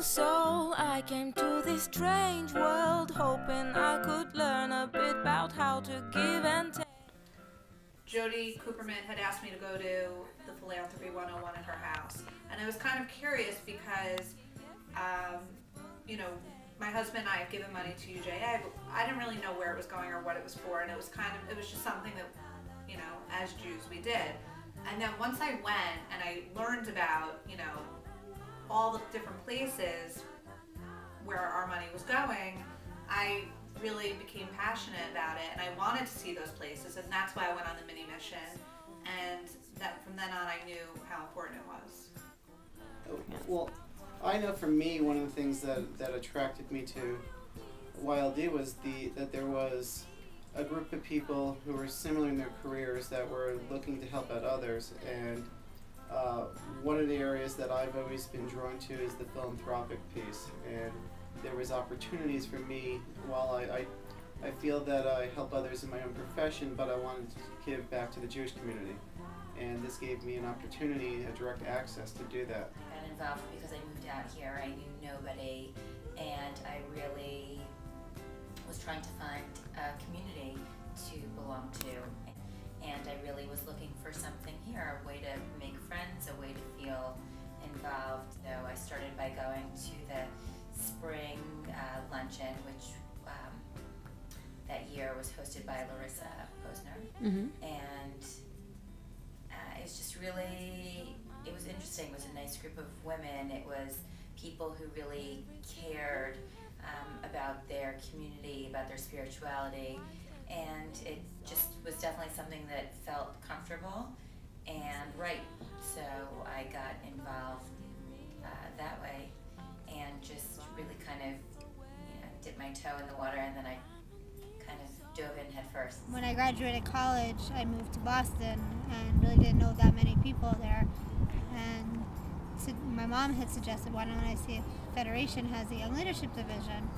soul, I came to this strange world, hoping I could learn a bit about how to give and take. Jody Cooperman had asked me to go to the Philanthropy 101 at her house, and I was kind of curious because, you know, my husband and I have given money to UJA, but I didn't really know where it was going or what it was for, and it was just something that, you know, as Jews we did. And then once I went and I learned about, you know, all the different places where our money was going, I really became passionate about it, and I wanted to see those places, and that's why I went on the mini mission, and that from then on I knew how important it was. Well, I know for me, one of the things that attracted me to YLD was that there was a group of people who were similar in their careers that were looking to help out others, and one of the areas that I've always been drawn to is the philanthropic piece, and there was opportunities for me. While I feel that I help others in my own profession, but I wanted to give back to the Jewish community, and this gave me an opportunity, a direct access to do that. I got involved because I moved out here. I knew nobody, and I really was trying to find a community to belong to, and I really was looking for something here, a way to make friends, a way to feel involved. So I started by going to the spring luncheon, which that year was hosted by Larissa Posner, and it was just really, it was interesting. It was a nice group of women. It was people who really cared about their community, about their spirituality, and it just was definitely something that felt comfortable and right. So I got involved that way, and just really kind of, you know, dipped my toe in the water, and then I kind of dove in head first. When I graduated college, I moved to Boston and really didn't know that many people there. And so my mom had suggested, why don't I see if Federation has a Young Leadership Division?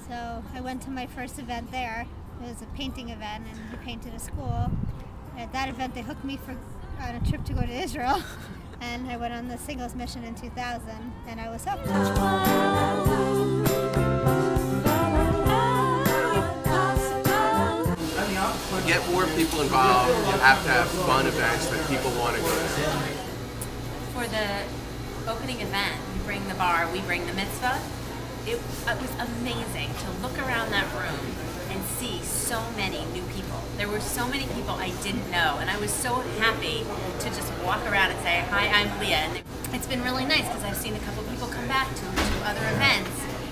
So I went to my first event there. It was a painting event, and we painted a school. At that event, they hooked me on a trip to go to Israel. And I went on the singles mission in 2000, and I was hooked. To get more people involved, you have to have fun events that people want to go to. For the opening event, we bring the bar, we bring the mitzvah. It was amazing to look around that room and see so many new people. There were so many people I didn't know, and I was so happy to just walk around and say, hi, I'm Leah. And it's been really nice because I've seen a couple people come back to other events,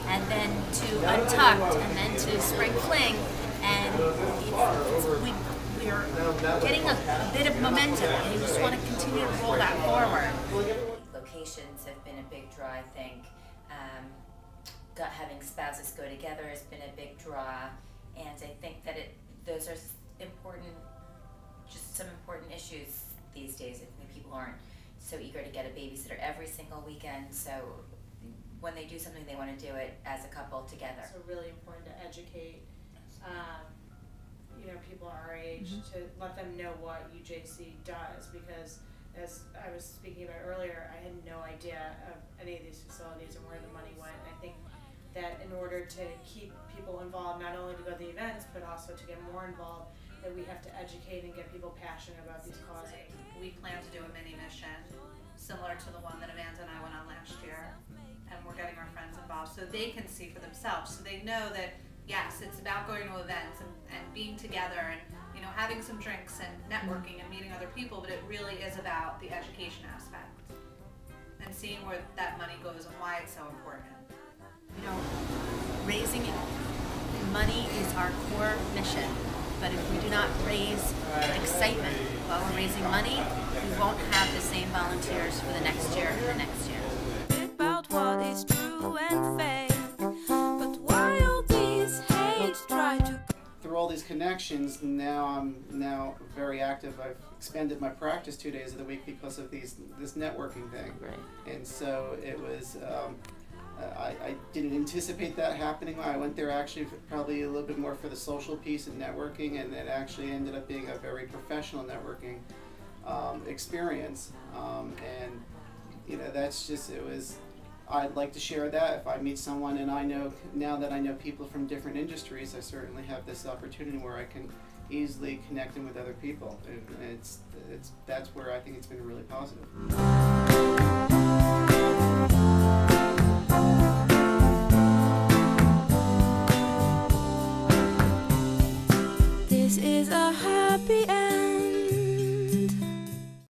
and then to Untucked, and then to Spring Fling, and we're getting a bit of momentum, and you just want to continue to roll that forward. Locations have been a big draw, I think. Having spouses go together has been a big draw, and I think that those are important, just some important issues these days. I think people aren't so eager to get a babysitter every single weekend, so when they do something, they want to do it as a couple together. So really important to educate you know, people our age, to let them know what UJC does, because as I was speaking about earlier, I had no idea of any of these facilities and where the money went. And I think that in order to keep people involved, not only to go to the events, but also to get more involved, that we have to educate and get people passionate about these causes. We plan to do a mini mission similar to the one that Amanda and I went on last year, and we're getting our friends involved so they can see for themselves, so they know that yes, it's about going to events and being together and, you know, having some drinks and networking and meeting other people, but it really is about the education aspect and seeing where that money goes and why it's so important. You know, raising money is our core mission, but if we do not raise excitement while we're raising money, we won't have the same volunteers for the next year and the next year. About what is true and fake, but why all these hates try to... Through all these connections, I'm now very active. I've expanded my practice 2 days of the week because of this networking thing. Right. And so it was, I didn't anticipate that happening. I went there actually probably a little bit more for the social piece and networking, and it actually ended up being a very professional networking experience. And you know, that's just, it was I'd like to share that. If I meet someone and I know, now that I know people from different industries, I certainly have this opportunity where I can easily connect them with other people. And that's where I think it's been really positive.